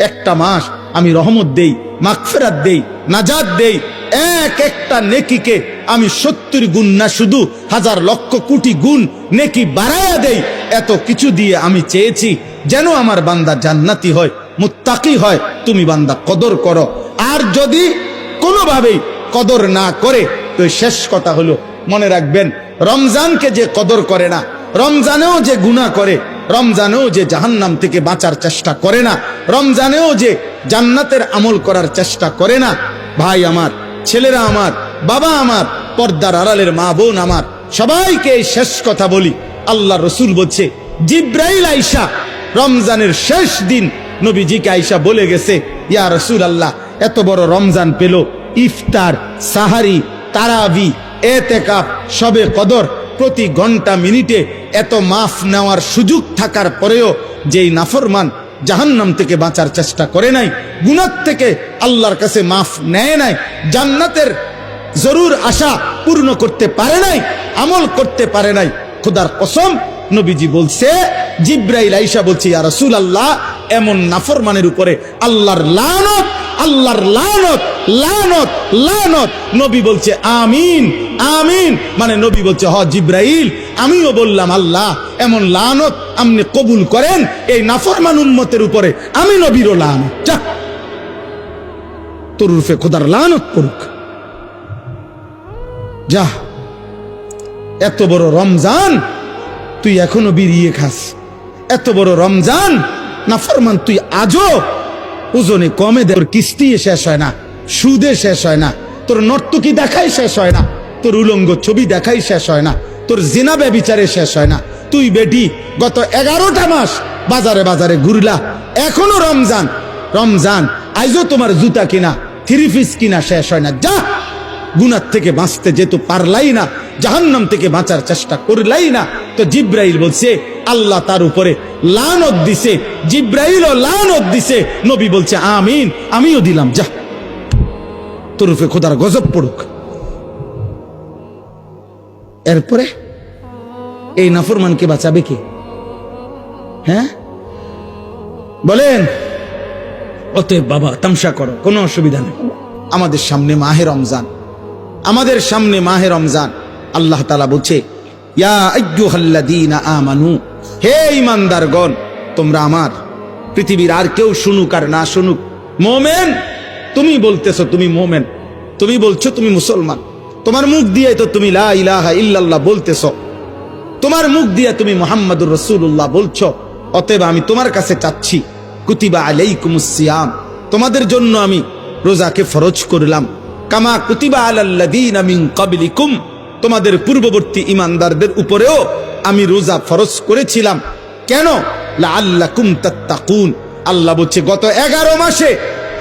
একটা মাস আমি রহমত দেই, মাগফিরাত দেই, নাজাত দেই। এক একটা নেকিকে আমি 70 গুণ না, শুধু হাজার লক্ষ কোটি গুণ নেকি বাড়ায়া দেই। এত কিছু দিয়ে আমি চেয়েছি যেন আমার বান্দা জান্নাতি হয়, মুত্তাকি হয়। তুমি বান্দা কদর করো। আর যদি কোনোভাবেই কদর না করে, তো শেষ কথা হলো, মনে রাখবেন, রমজানকে যে কদর করে না, রমজানেও যে গুনাহ করে, রমজানেও যে জাহান্নাম থেকে বাঁচার চেষ্টা করে না, রমজানেও যে জান্নাতের আমল করার চেষ্টা করে না, ভাই আমার, ছেলেরা আমার, বাবা আমার, পর্দার আড়ালের মা বোন আমার, সবাইকে এই শেষ কথা বলি। আল্লাহ রসুল বলছে, জিব্রাইল আইসা রমজানের শেষ দিন নবীজিকে আইসা বলে গেছে, ইয়া রাসূল আল্লাহ, এত বড় রমজান পেল, ইফতার, সাহারি, তারাবি, এতেকাফ, শবে কদর, প্রতি ঘন্টা মিনিটে এত মাফ নেওয়ার সুযোগ থাকার পরেও যেই নাফরমান জাহান্নাম থেকে বাঁচার চেষ্টা করে নাই, গুনাহ থেকে আল্লাহর কাছে মাফ নেয় নাই, জান্নাতের জরুর আশা পূর্ণ করতে পারে নাই, আমল করতে পারে নাই, খোদার কসম নবীজি বলছে, জিব্রাইল আইসা বলছে, ইয়া রাসূলুল্লাহ, এমন নাফরমানের উপরে আল্লাহর লানত, আল্লাহর লানত, লানত, লানত। নবী বলছে আমিন, আমিন। মানে নবী বলছে, হ জিব্রাইল, আমিও বললাম আল্লাহ, এমন লানত আপনি কবুল করেন এই নাফরমান উম্মতের উপরে, আমি নবীরও লানত। যা, তোর রূপে খোদার লানত পড়ুক। যা, এত বড় রমজান তুই এখনো বিড়িয়ে খাস, এত বড় রমজান নাফরমান তুই আজও ওজনে কমে দে। তোর কিস্তি শেষ হয় না, সুদে শেষ হয় না, তোর নর্তকী দেখাই শেষ হয় না, তোর উলঙ্গ ছবি দেখাই শেষ হয় না, তোর জিনা ব্যভিচারে শেষ হয় না। তুই বেটি গত 11টা মাস বাজারে বাজারে ঘুরলা, এখনো রমজান, রমজান আইজও তোমার জুতা কিনা, থ্রি পিস কিনা শেষ হয় না। যা, গুনাহ থেকে বাঁচতে যেহেতু পারলাই না, জাহান্নাম থেকে বাঁচার চেষ্টা করলাই না, তো জিব্রাইল বলছে আল্লাহ তার উপরে লানত দিছে, জিব্রাইলও লানত দিছে। নবী বলছে আমিন, আমিও দিলাম। যা, তোর উপরে খোদার গজব পড়ুক। এরপরে এই নাফরমানকে বাঁচাবে কে? হ্যাঁ বলেন? অতএব বাবা, তামসা করো, কোনো অসুবিধা নেই। আমাদের সামনে মাহে রমজান, আমাদের সামনে মাহে রমজান। আল্লাহ তাআলা বলছে, ইয়া আইয়ুহাল্লাযীনা আমানু, হে ঈমানদারগণ, তোমরা আমার, পৃথিবীর আর কেউ শুনুক আর না শুনুক, মুমিন, তুমি বলতেছো তুমি মুমিন, তুমি বলছো তুমি মুসলমান, তোমার মুখ দিয়ে তো তুমি লা ইলাহা ইল্লাল্লাহ বলতেছো, তোমার মুখ দিয়ে তুমি মুহাম্মাদুর রাসূলুল্লাহ বলছো। অতএব আমি তোমার কাছে চাচ্ছি, কুতিবা আলাইকুমুস সিয়াম, তোমাদের জন্য আমি রোজাকে ফরজ করলাম, কামা কুতিবা আলাল্লাযীনা মিন ক্বাবলিকুম, তোমাদের পূর্ববর্তী ঈমানদারদের উপরেও আমি রোজা ফরজ করেছিলাম। কেন? লাআল্লাকুম তাত্তাকুন। আল্লাহ বলছে, গত 11 মাসে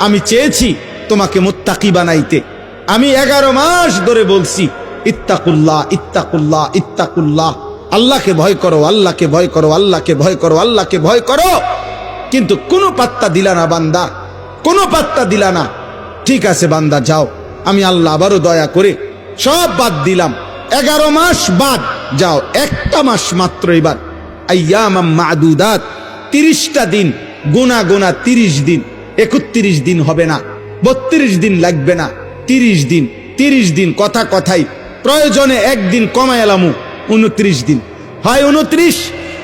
আমি চেয়েছি তোমাকে মুত্তাকি বানাইতে। আমি 11 মাস ধরে বলছি, ইত্তাকুল্লাহ, ইত্তাকুল্লাহ, ইত্তাকুল্লাহ, আল্লাহকে ভয় করো, আল্লাহকে ভয় করো, আল্লাহকে ভয় করো, আল্লাহকে ভয় করো। কিন্তু কোনো পাত্তা দিলা না বান্দা, কোনো পাত্তা দিলা না। ঠিক আছে বান্দা, যাও, আমি আল্লাহ আবারও দয়া করে সব বাদ দিলাম, 11 মাস বাদ, যাও, একটা মাস মাত্র এবার, আইয়ামাম মাদুদাত, 30টা দিন গোনা গোনা, 30 দিন, 31 দিন হবে না, 32 দিন লাগবে না, 30 দিন, 30 দিন, কথা কথাই, প্রয়োজনে একদিন কমায় এলামু, 29 দিন, হয় 29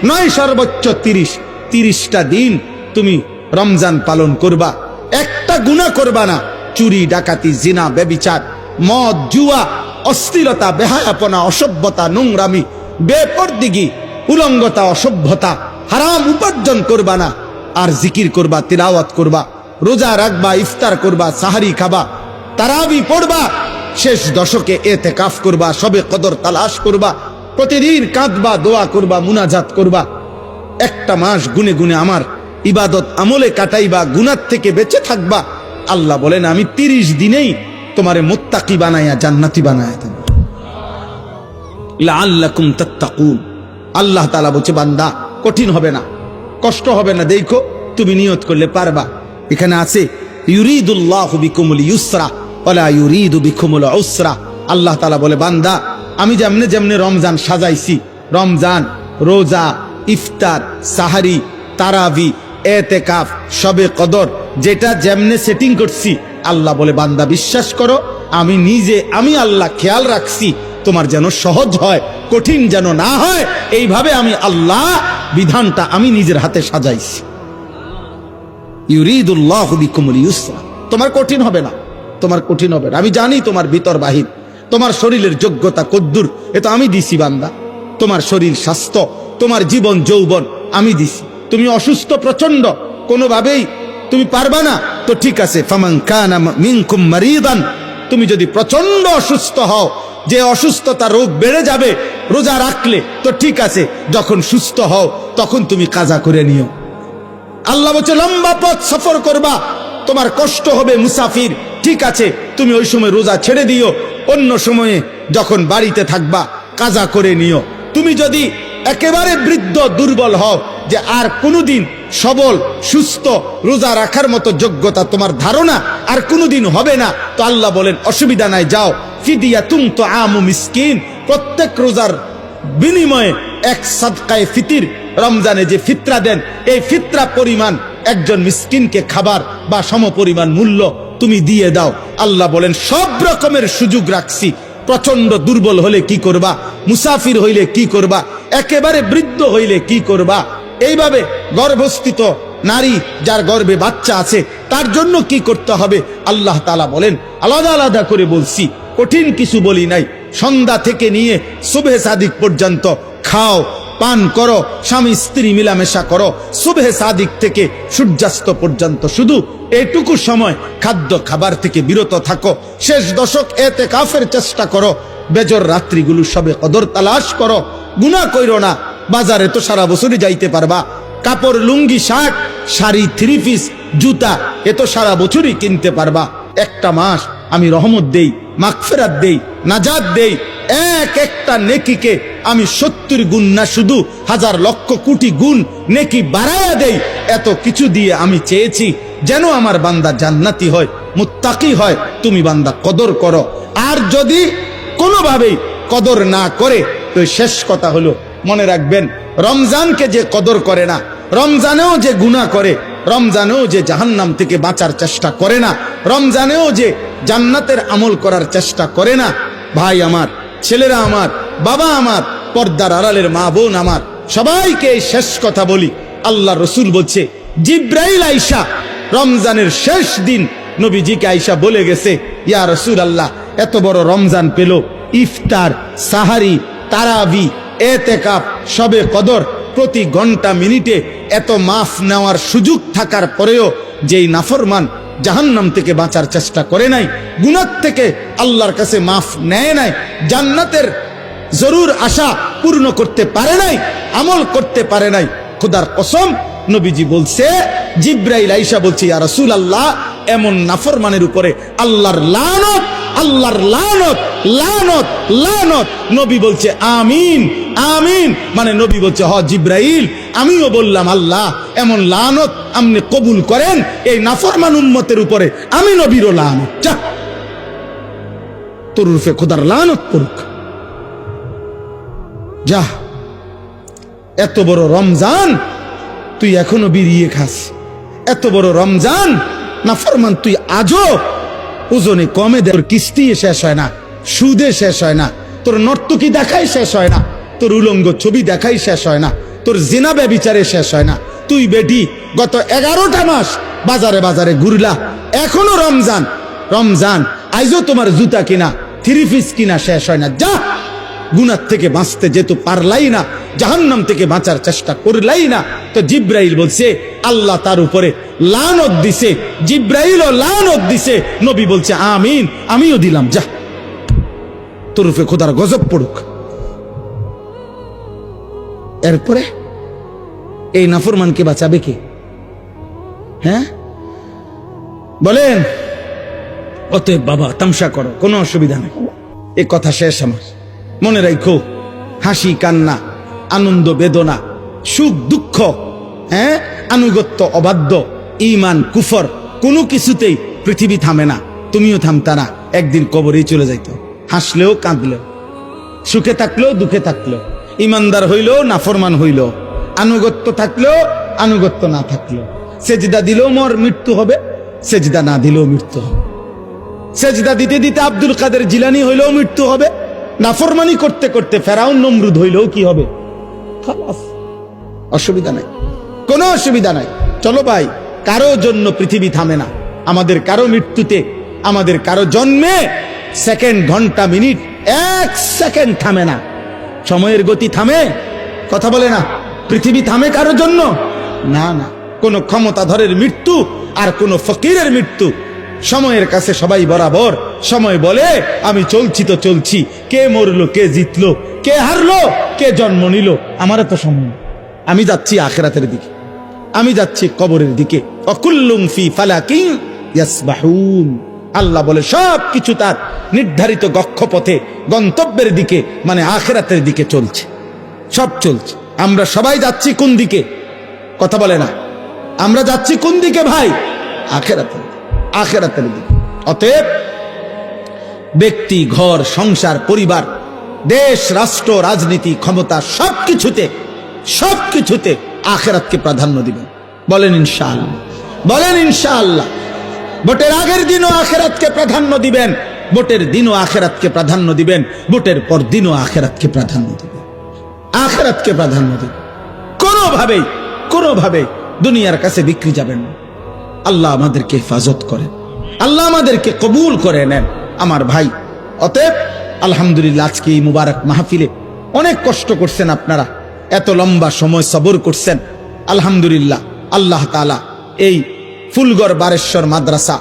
নয় সর্বোচ্চ 30, 30টা দিন তুমি রমজান পালন করবা, একটা গুনাহ করবা না। চুরি, ডাকাতি, জিনা, ব্যভিচার, মদ, জুয়া, অশ্লীলতা, বেহায়াপনা, অসভ্যতা, নোংরামি, বেপরদিগি, উলঙ্গতা, অসভ্যতা, হারাম উপার্জন করবা না। আর জিকির করবা, তিলাওয়াত করবা, রোজা রাখবা, ইফতার করবা, সাহারি খাবা, তারাবি পড়বা, শেষ দশকে এতেকাফ করবা, শবে কদর তালাশ করবা, প্রতিদিন কাঁদবা, দোয়া করবা, মুনাজাত করবা, একটা মাস গুনে গুনে আমার ইবাদত আমলে কাটাইবা, গুনাহ থেকে বেঁচে থাকবা। আল্লাহ বলেন, আমি 30 দিনেই তোমারে মুত্তাকি বানায়া জান্নাতি বানায়া দেব, লাআল্লাকুম তাত্তাকুন। আল্লাহ তাআলা বলছে, বান্দা, কঠিন হবে না, কষ্ট হবে না, দেখো তুমি নিয়ত করলে পারবা। এখানে আছে, ইউরিদুল্লাহু বিকুমুল ইউসরা ওয়ালা ইউরিদু বিকুমুল উসরা। আল্লাহ তাআলা বলে, বান্দা, আমি যেমনে যেমনে রমজান সাজাইছি, রমজান, রোজা, ইফতার, সাহারি, তারাবি, এতেকাফ, শবে কদর, যেটা যেমনে সেটিং করছি, আল্লাহ বলে বান্দা বিশ্বাস করো, আমি আল্লাহ খেয়াল রাখছি তোমার যেন সহজ হয়, কঠিন যেন না হয়। এইভাবে আমি আল্লাহ বিধানটা আমি নিজের হাতে সাজাইছি। ইউরিদুল্লাহু বিকুমুল ইউসরা, তোমার কঠিন হবে না, তোমার কঠিন হবে না। আমি জানি তোমার ভিতর বাহির, তোমার শরীরের যোগ্যতা কদ্দুর, এ তো আমি দিছি বান্দা। তোমার শরীর স্বাস্থ্য, তোমার জীবন যৌবন আমি দিছি। তুমি অসুস্থ প্রচন্ড, কোনোভাবেই তুমি পারবা না, তো ঠিক আছে, ফামান কানা মিনকুম মারিদান, তুমি যদি প্রচন্ড অসুস্থ হও, যে অসুস্থতা রোগ বেড়ে যাবে রোজা রাখলে, তো ঠিক আছে, যখন সুস্থ হও তখন তুমি কাজা করে নিও। আল্লাহ বলছে লম্বা পথ সফর করবা, তোমার কষ্ট হবে, মুসাফির, ঠিক আছে, তুমি ওই সময় রোজা ছেড়ে দিও, অন্য সময়ে যখন বাড়িতে থাকবা কাজা করে নিও। তুমি যদি একেবারে বৃদ্ধ দুর্বল হও, যে আর কোনোদিন সবল সুস্থ রোজা রাখার মতো যোগ্যতা তোমার ধারণা আর কোনোদিন হবে না, তো আল্লাহ বলেন অসুবিধা নাই, যাও ফিদিয়াতুন তুআমু মিসকিন, প্রত্যেক রোজার বিনিময়ে এক সাদকায়ে ফিতির, রমজানে যে ফিতরা দেন এই ফিতরা পরিমাণ একজন মিসকিনকে খাবার বা সমপরিমাণ মূল্য তুমি দিয়ে দাও। আল্লাহ বলেন সব রকমের সুযোগ রাখছি, প্রচন্ড দুর্বল হলে কি করবা, মুসাফির হইলে কি করবা, একেবারে বৃদ্ধ হইলে কি করবা, এইভাবে গর্ভস্থিত নারী যার গর্ভে বাচ্চা আছে তার জন্য কি করতে হবে আল্লাহ তাআলা বলেন। আলাদা আলাদা করে বলছি, কঠিন কিছু বলি নাই। সন্ধ্যা থেকে নিয়ে সুবহে সাদিক পর্যন্ত খাও, পান করো, স্বামী স্ত্রী মিলামেশা করো, সুবহে সাদিক থেকে সূর্যাস্ত পর্যন্ত শুধু এইটুকু সময় খাদ্য খাবার থেকে বিরত থাকো। শেষ দশক ইতিকাফের চেষ্টা করো, বেজর রাত্রিগুলো সবে কদর তালাশ করো, গুনাহ কইরো না। বাজারে তো সারা বছরই যাইতে পারবা, কাপড় লুঙ্গি শার্ট শাড়ি থ্রি পিস জুতা এ তো সারা বছরই কিনতে পারবা। একটা মাস আমি রহমত দেই, মাগফিরাত দেই, নাজাত দেই, এক একটা নেকিকে আমি 70 গুণ না শুধু হাজার লক্ষ কোটি গুণ নেকি বাড়ায়া দেই। এত কিছু দিয়ে আমি চেয়েছি যেন আমার বান্দা জান্নাতি হয়, মুত্তাকি হয়। তুমি বান্দা কদর করো, আর যদি কোনোভাবেই কদর না করে তো শেষ কথা হলো মনে রাখবেন, রমজানকে যে কদর করে না, রমজানেও যে গুনাহ করে, রমজানেও যে জাহান্নাম থেকে বাঁচার চেষ্টা করে না, রমজানেও যে জান্নাতের আমল করার চেষ্টা করে না, ভাই আমার, ছেলেরা আমার, বাবা আমার, পর্দার আড়ালের মা বোন আমার, সবাইকে এই শেষ কথা বলি। আল্লাহ রসুল বলছে জিব্রাইল আইসা রমজানের শেষ দিন নবীজিকে আইসা বলে গেছে, ইয়া রসুল আল্লাহ, এত বড় রমজান পেল, ইফতার, সাহারি, তারাবি, এতেকাফ, শবে কদর, প্রতি ঘন্টা মিনিটে এত মাফ নেওয়ার সুযোগ থাকার পরেও যেই নাফরমান জাহান্নাম থেকে বাঁচার চেষ্টা করে নাই, গুনাহ থেকে আল্লাহর কাছে মাফ নেয় নাই, জান্নাতের জরুর আশা পূর্ণ করতে পারে নাই, আমল করতে পারে নাই, খোদার কসম নবীজি বলছে, জিব্রাইল আইসা বলছে, ইয়া রাসূলুল্লাহ, এমন নাফরমানের উপরে আল্লাহর লানত, আল্লাহর লানত, লানত, লানত। নবী বলছে আমিন, আমিন, মানে নবী বলছে হ জিব্রাইল, আমিও বললাম আল্লাহ এমন লানত আপনি কবুল করেন এই নাফরমান উম্মতের উপরে, আমি নবীরও লানত, যা তোর রূপে খোদার লানত পড়ুক, যা। এত বড় রমজান তুই এখনো বিড়িয়ে খাস, এত বড় রমজান নাফরমান তুই আজও ওজনে কমে দে, তোর কিস্তি শেষ হয় না, সুদে শেষ হয় না, তোর নর্তকী দেখাই শেষ হয় না, তোর উলঙ্গ ছবি দেখাই শেষ হয় না, তোর জিনা ব্যভিচারে শেষ হয় না। তুই বেটি গত 11টা মাস বাজারে বাজারে ঘুরলা, এখনো রমজান, রমজান আইজও তোমার জুতা কিনা থ্রি পিস কিনা শেষ হয় না, যা। গুনাহ থেকে বাঁচতে যেহেতু পারলাই না, জাহান্নাম থেকে বাঁচার চেষ্টা করলাই না, তো জিব্রাইল বলছে আল্লাহ তার উপরে লানত দিছে, জিব্রাইলও লানত দিছে, নবী বলছে আমিন, আমিও দিলাম, যা তোর উপরে খোদার গজব পড়ুক। এরপরে এই নাফরমানকে বাঁচাবে কে? হ্যাঁ বলেন? অতএব বাবা তামসা করো, কোনো অসুবিধা নেই, এ কথা শেষ আমার। মনে রাখো, হাসি কান্না, আনন্দ বেদনা, সুখ দুঃখ, হ্যাঁ, আনুগত্য অবাধ্য, ঈমান কুফর, কোনো কিছুতেই পৃথিবী থামে না, তুমিও থামতা না, একদিন কবরেই চলে যাইতো। হাসলেও কাঁদলেও, সুখে থাকলেও দুঃখে থাকলেও, ইমানদার হইলেও নাফরমান হইলেও, আনুগত্য থাকলেও আনুগত্য না থাকলেও, সেজদা দিলেও মৃত্যু হবে, সেজদা না দিলেও মৃত্যু হবে। সেজদা দিতে দিতে আব্দুল কাদের জিলানী হইলেও মৃত্যু হবে, নাফরমানি করতে করতে ফেরাউন নমরুদ হইলেও কি হবে? খালাস, অসুবিধা নাই, কোনো অসুবিধা নাই। চলো ভাই, কারো জন্য পৃথিবী থামে না। আমাদের কারো মৃত্যুতে, আমাদের কারো জন্মে সেকেন্ড, ঘন্টা, মিনিট, এক সেকেন্ড থামে না। সময়ের গতি থামে? কথা বলে না। পৃথিবী থামে কারো জন্য? না না। কোন ক্ষমতাধরের মৃত্যু আর কোন ফকিরের মৃত্যু সময়ের কাছে সবাই বরাবর। সময় বলে আমি চলছি তো চলছি, কে মরলো, কে জিতলো, কে হারলো, কে জন্ম নিল, আমার তো সময়। আমি যাচ্ছি আখিরাতের দিকে, আমি যাচ্ছি কবরের দিকে। অকুল্লুম ফি ফালাকিন ইয়াসবাহুন। আল্লাহ বলে সব কিছু তার নির্ধারিত গক্ষপথে, গন্তব্যের দিকে, মানে আখিরাতের দিকে চলছে, সব চলছে। আমরা সবাই যাচ্ছি কোন দিকে? কথা বলে না। আমরা যাচ্ছি কোন দিকে ভাই? আখিরাতের দিকে, আখিরাতের দিকে। অতএব ব্যক্তি, ঘর, সংসার, পরিবার, দেশ, রাষ্ট্র, রাজনীতি, ক্ষমতা, সবকিছুতে আখিরাতকে প্রাধান্য দিবেন। বলেন ইনশাআল্লাহ, বলেন ইনশাআল্লাহ। ভোটের আগের দিনও আখিরাতকে প্রাধান্য দিবেন, ভোটের দিনও আখিরাতকে প্রাধান্য দিবেন, ভোটের পর দিনও আখিরাতকে প্রাধান্য দিবেন, আখিরাতকে প্রাধান্য দিবেন। কোনোভাবেই দুনিয়ার কাছে বিক্রি যাবেন না। আল্লাহ আমাদেরকে হেফাজত করেন, আল্লাহ আমাদেরকে কবুল করে নেন আমার ভাই। অতএব আলহামদুলিল্লাহ, আজকে এই মুবারক মাহফিলে অনেক কষ্ট করছেন আপনারা, এত লম্বা সময় সবর করছেন। আলহামদুলিল্লাহ, আল্লাহ তাআলা এই ফুলগড় বারেশ্বর মাদ্রাসা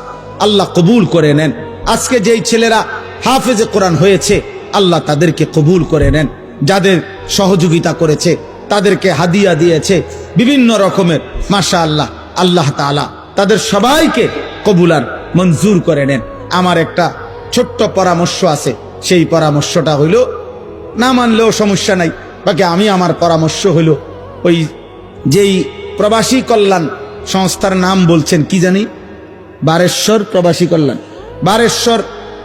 আল্লাহ কবুল করে নেন। আজকে যেই ছেলেরা হাফেজে কোরআন হয়েছে, আল্লাহ তাদেরকে কবুল করে নেন। যাদের সহযোগিতা করেছে, তাদেরকে হাদিয়া দিয়েছে বিভিন্ন রকমের, মাশাআল্লাহ, আল্লাহ তাআলা তাদের সবাইকে কবুল আর মঞ্জুর করে নেন। আমার একটা ছোট্ট পরামর্শ আছে, সেই পরামর্শটা হইল, না মানলেও সমস্যা নাই, বাকি আমি আমার পরামর্শ হইল, ওই যেই প্রবাসী কল্যাণ সংস্থার নাম বলছেন কি জানি, বারেশ্বর প্রবাসী কল্যাণ, বারেশ্বর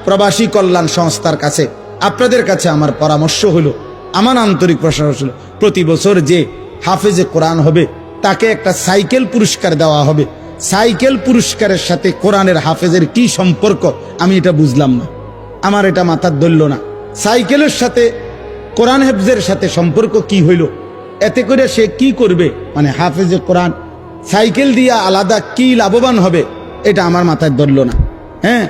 প্রবাসী কল্যাণ সংস্থার কাছে, আপনাদের কাছে আমার পরামর্শ হলো, আমার আন্তরিক প্রশংসা হলো, প্রতি বছর যে হাফেজে কোরআন হবে তাকে একটা সাইকেল পুরস্কার দেওয়া হবে। সাইকেল পুরস্কারের সাথে কোরআনের হাফেজের কি সম্পর্ক আমি এটা বুঝলাম না, আমার এটা মাথার ধরল না। সাইকেলের সাথে কোরআন হেফজের সাথে সম্পর্ক কি হইল? এতে করে সে কি করবে? মানে হাফেজে কোরআন সাইকেল দিয়া আলাদা কি লাভবান হবে, এটা আমার মাথায় ধরল না। হ্যাঁ,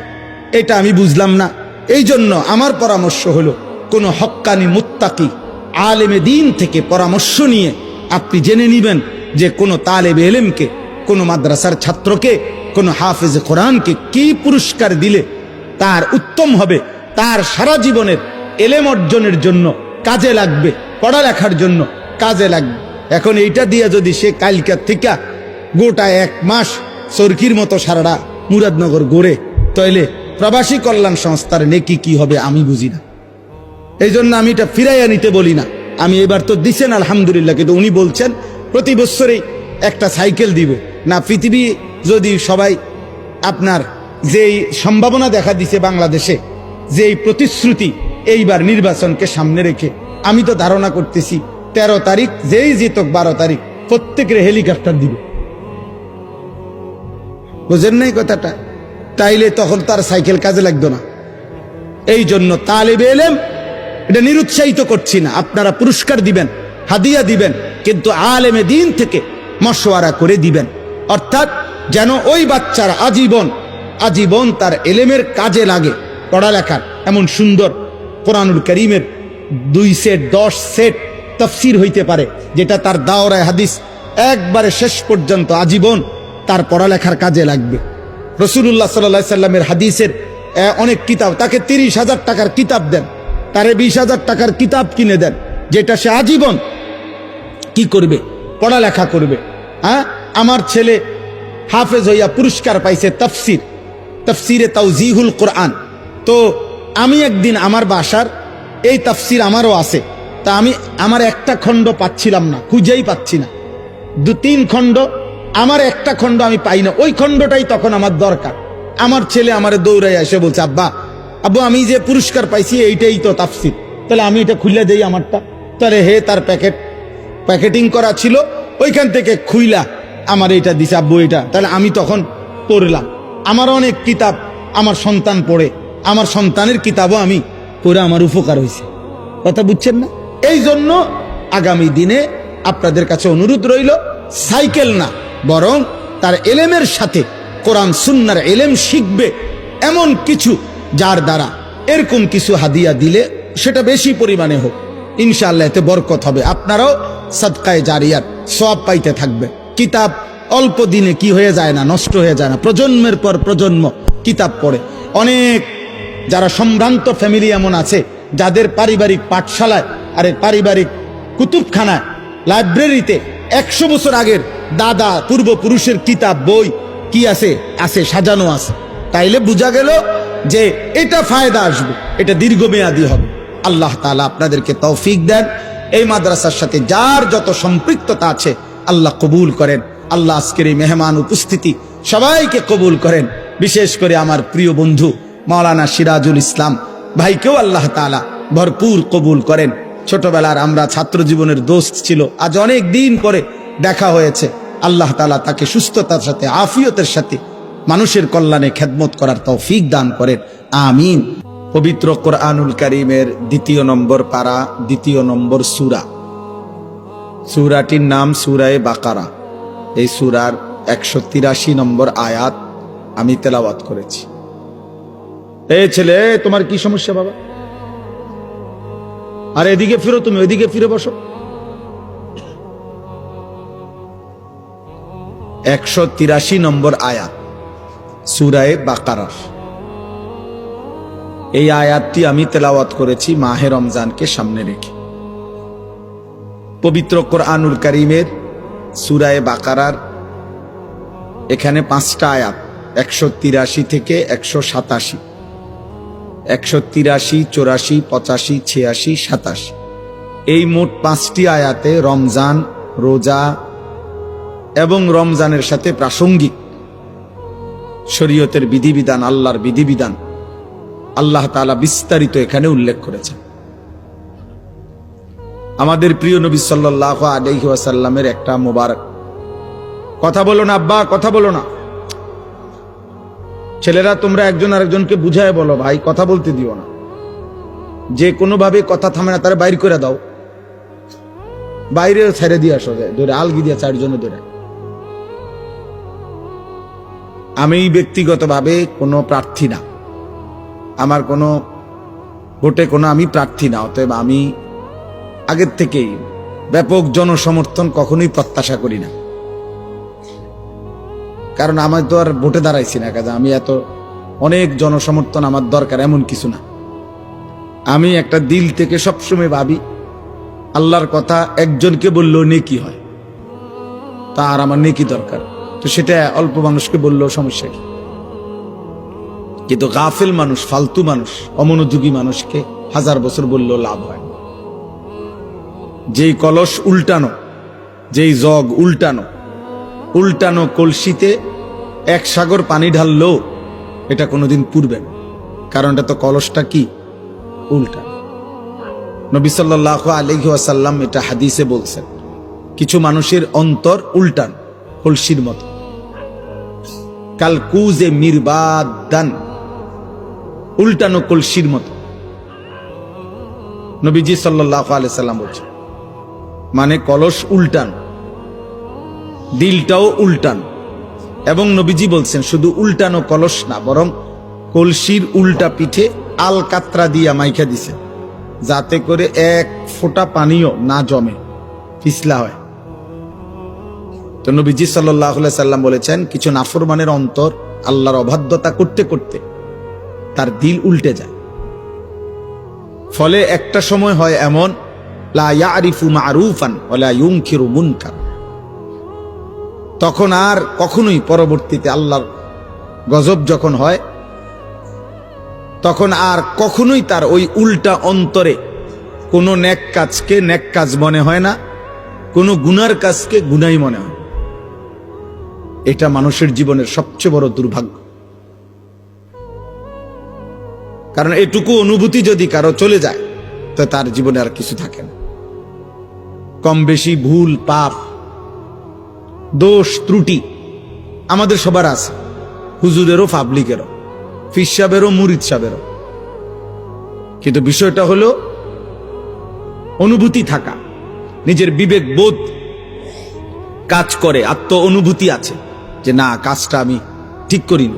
এটা আমি বুঝলাম না। এই জন্য আমার পরামর্শ হলো, কোন হক্কানি মুত্তাকি আলেমে দিন থেকে পরামর্শ নিয়ে আপনি জেনে নিবেন যে কোন তালেবে ইলমকে, কোন মাদ্রাসার ছাত্রকে, কোন হাফেজে কোরআনকে কি পুরস্কার দিলে তার উত্তম হবে, তার সারা জীবনের এলেম অর্জনের জন্য কাজে লাগবে, পড়ালেখার জন্য কাজে লাগবে। এখন এইটা দিয়ে যদি সে কালকার থেকে গোটা এক মাস সরকির মতো সারাটা মুরাদনগর গড়ে, তাইলে প্রবাসী কল্যাণ সংস্থার নেকি কি হবে আমি বুঝি না। এই জন্য আমি এটা ফিরাইয়া নিতে বলি না। আমি এবার তো দিছেন আলহামদুলিল্লাহ, কিন্তু উনি বলছেন প্রতি বছরেই একটা সাইকেল দিবে না। পৃথিবী যদি সবাই আপনার যেই সম্ভাবনা দেখা দিছে বাংলাদেশে, যেই প্রতিশ্রুতি এইবার নির্বাচনকে সামনে রেখে, আমি তো ধারণা করতেছি 13 তারিখ যেই জিতক 12 তারিখ প্রত্যেকের হেলিকপ্টার দিবে। বুঝেন নাই কথাটা? তাইলে তখন তার সাইকেল কাজে লাগতো না। এই জন্য তালেবে ইলম, এটা নিরুৎসাহিত করছি না, আপনারা পুরস্কার দিবেন, হাদিয়া দিবেন, কিন্তু আলেমে দিন থেকে মশওয়ারা করে দিবেন। অর্থাৎ যেন ওই বাচ্চার আজীবন তার এলেমের কাজে লাগে, পড়ালেখার। এমন সুন্দর কোরআনুল কারীমের 2 সেট 10 সেট তাফসীর হইতে পারে, যেটা তার দাওরায়ে হাদিস একবারে শেষ পর্যন্ত আজীবন তার পড়ালেখার কাজে লাগবে। রাসূলুল্লাহ সাল্লাল্লাহু আলাইহি সাল্লামের হাদিসের অনেক কিতাব, তাকে 30,000 টাকার কিতাব দেন, তারে 20,000 টাকার কিতাব কিনে দেন, যেটা সে আজীবন কি করবে? পড়ালেখা করবে। হ্যাঁ, আমার ছেলে হাফেজ হইয়া পুরস্কার পাইছে তাফসিরে তাওজিহুল কোরআন। তো আমি একদিন আমার বাসার এই তাফসির আমারও আছে, তা আমি আমার একটা খণ্ড পাচ্ছিলাম না, খুঁজেই পাচ্ছি না। 2-3 খণ্ড, আমার একটা খণ্ড আমি পাই না, ওই খণ্ডটাই তখন আমার দরকার। আমার ছেলে আমারে দৌড়াই এসে বলছে, আব্বু আমি যে পুরস্কার পাইছি এইটাই তো তাফসির, তাহলে আমি এটা খুলে দেই আমারটা। তাহলে হে, তার প্যাকেটিং করা ছিল, ওইখান থেকে খুইলা আমার এটা দিছে আব্বু এটা, তাহলে আমি তখন পড়লাম। আমার অনেক কিতাব আমার সন্তান পড়ে, আমার সন্তানের কিতাবও আমি পড়ে আমার উপকার হয়েছে। কথা বুঝছেন না? এই জন্য আগামী দিনে আপনাদের কাছে অনুরোধ রইল, সাইকেল না বরং তার এলেমের সাথে কোরআন সুন্নাহর এলেম শিখবে এমন কিছু, যার দ্বারা এরকম কিছু হাদিয়া দিলে সেটা বেশি পরিমাণে হোক, ইনশাআল্লাহ এতে বরকত হবে। আপনারাও সাদকায়ে জারিয়ার সওয়াব পাইতে থাকবে। কিতাব অল্প দিনে কি হয়ে যায় না, নষ্ট হয়ে যায় না। প্রজন্মের পর প্রজন্ম কিতাব পড়ে। অনেক যারা সম্ভ্রান্ত ফ্যামিলি এমন আছে যাদের পারিবারিক পাঠশালায়, আরে পারিবারিক কুতুবখানায়, লাইব্রেরিতে 100 বছর আগের দাদা পূর্বপুরুষের কিতাব বই কি আছে, আছে সাজানো আছে। তাইলে বোঝা গেল যে এটা ফায়দা আসবে, এটা দীর্ঘমেয়াদী হবে। আল্লাহ তাআলা আপনাদেরকে তৌফিক দেন। এই মাদ্রাসার সাথে যার যত সম্পৃক্ততা আছে আল্লাহ কবুল করেন। আল্লাহ আজকের এই মেহমান উপস্থিতি সবাইকে কবুল করেন। বিশেষ করে আমার প্রিয় বন্ধু মাওলানা সিরাজুল ইসলাম ভাইকেও আল্লাহ তাআলা ভরপুর কবুল করেন। ছোটবেলার আমরা ছাত্র জীবনের দোস্ত ছিল, আজ অনেক দিন পরে দেখা হয়েছে। আল্লাহ তাআলা তাকে সুস্থতার সাথে, আফিয়তের সাথে মানুষের কল্যাণে খেদমত করার তৌফিক দান করেন, আমিন। পবিত্র কোরআনুল কারীমের 2 নম্বর পারা, 2 নম্বর সূরা। সূরাটির নাম সূরায়ে বাকারা। এই সূরার 183 নম্বর আয়াত আমি তেলাওয়াত করেছি। এই ছেলে, তোমার কি সমস্যা বাবা? আর এদিকে ফিরো, তুমি ওইদিকে ফিরে বসো। 183 নম্বর আয়াত সূরায়ে বাকারা। এই আয়াতটি আমি তেলাওয়াত করেছি মাহে রমজানকে সামনে রেখে। পবিত্র কোরআনুল কারীমের সূরায়ে বাকারার এখানে 5টা আয়াত, 183 থেকে 187, 183, 84, 85, 86, 87। এই মোট 5টি আয়াতে রমজান, রোজা এবং রমজানের সাথে প্রাসঙ্গিক শরীয়তের বিধিবিধান, আল্লাহর বিধিবিধান আল্লাহ তাআলা বিস্তারিত এখানে উল্লেখ করেছেন। আমাদের প্রিয় নবী সাল্লাল্লাহু আলাইহি ওয়াসাল্লামের একটা মোবারক কথা বলো না আব্বা, কথা বলো না। ছেলেরা তোমরা একজন আরেকজনকে বুঝায় বলো, ভাই কথা বলতে দিও না। যে কোনো ভাবে কথা থামে না তারা বাইর করে দাও, বাইরে ছেড়ে দিয়ে আসো, ধরে আলগি দিয়ে 4 জনে ধরে। আমি ব্যক্তিগতভাবে কোনো প্রার্থী না, আমার কোনো ভোটে কোনো আমি প্রার্থী না, অতএব আমি আগের থেকেই ব্যাপক জনসমর্থন কখনোই প্রত্যাশা করি না। কারণ আমি তো আর ভোটে দাঁড়াইছি না, কাজে আমি এত অনেক জনসমর্থন আমার দরকার এমন কিছু না। আমি একটা দিল থেকে সবসময় ভাবি আল্লাহর কথা একজনকে বললেও নেকি হয়, তার আমার নেকি দরকার, তো সেটা অল্প মানুষকে বললেও সমস্যা কি। কিন্তু গাফেল মানুষ, ফালতু মানুষ, অমনোযোগী মানুষকে 1000 বছর বললেও লাভ হয়। যেই কলস উল্টানো, যেই জগ উল্টানো, উল্টানো কলসিতে 1 সাগর পানি ঢাললেও এটা কোনোদিন পুরবে না, কারণ এটা তো কলসটা কি উল্টা। নবী সাল্লাল্লাহু আলাইহি ওয়াসাল্লাম এটা হাদিসে বলছেন, কিছু মানুষের অন্তর উল্টান কলসির মতো, কালকুজে মিরবাদান, উল্টানো কলসির মতো। নবীজি সাল্লাল্লাহু আলাইহি সাল্লাম বলছেন, মানে কলস উল্টান, দিলটাও উল্টান। এবং নবীজি বলছেন শুধু উল্টানো কলস না, বরং কলসির উল্টা পিঠে আলকাতরা দিয়া মাইখা দিছে, যাতে করে 1 ফোঁটা পানিও না জমে, পিছলা হয়। তো নবীজি সাল্লাল্লাহু আলাইহি সাল্লাম বলেছেন, কিছু নাফরমানের অন্তর আল্লাহর অবাধ্যতা করতে করতে তার দিল উল্টে যায়। ফলে একটা সময় হয় এমন, লা ইয়ারিফু মারুফান ওয়ালা ইউনকিরু মুনকার, তখন আর কখনোই পরবর্তীতে আল্লাহর গজব যখন হয়, তখন আর কখনোই তার ওই উল্টা অন্তরে কোনো নেক কাজকে নেক কাজ মনে হয় না, কোনো গুনার কাজকে গুনাই মনে হয়। এটা মানুষের জীবনের সবচেয়ে বড় দুর্ভাগ্য। কারণ এটুকু অনুভূতি যদি কারো চলে যায়, তো তার জীবনে আর কিছু থাকে না। কম বেশি ভুল পাপ দোষ ত্রুটি আমাদের সবার আছে, হুজুরেরও পাবলিকেরও, ফির সাহেবেরও মুরিদ সাহেবেরও। কিন্তু বিষয়টা হলো অনুভূতি থাকা, নিজের বিবেক বোধ কাজ করে, আত্ম অনুভূতি আছে যে না, কাজটা আমি ঠিক করিনি।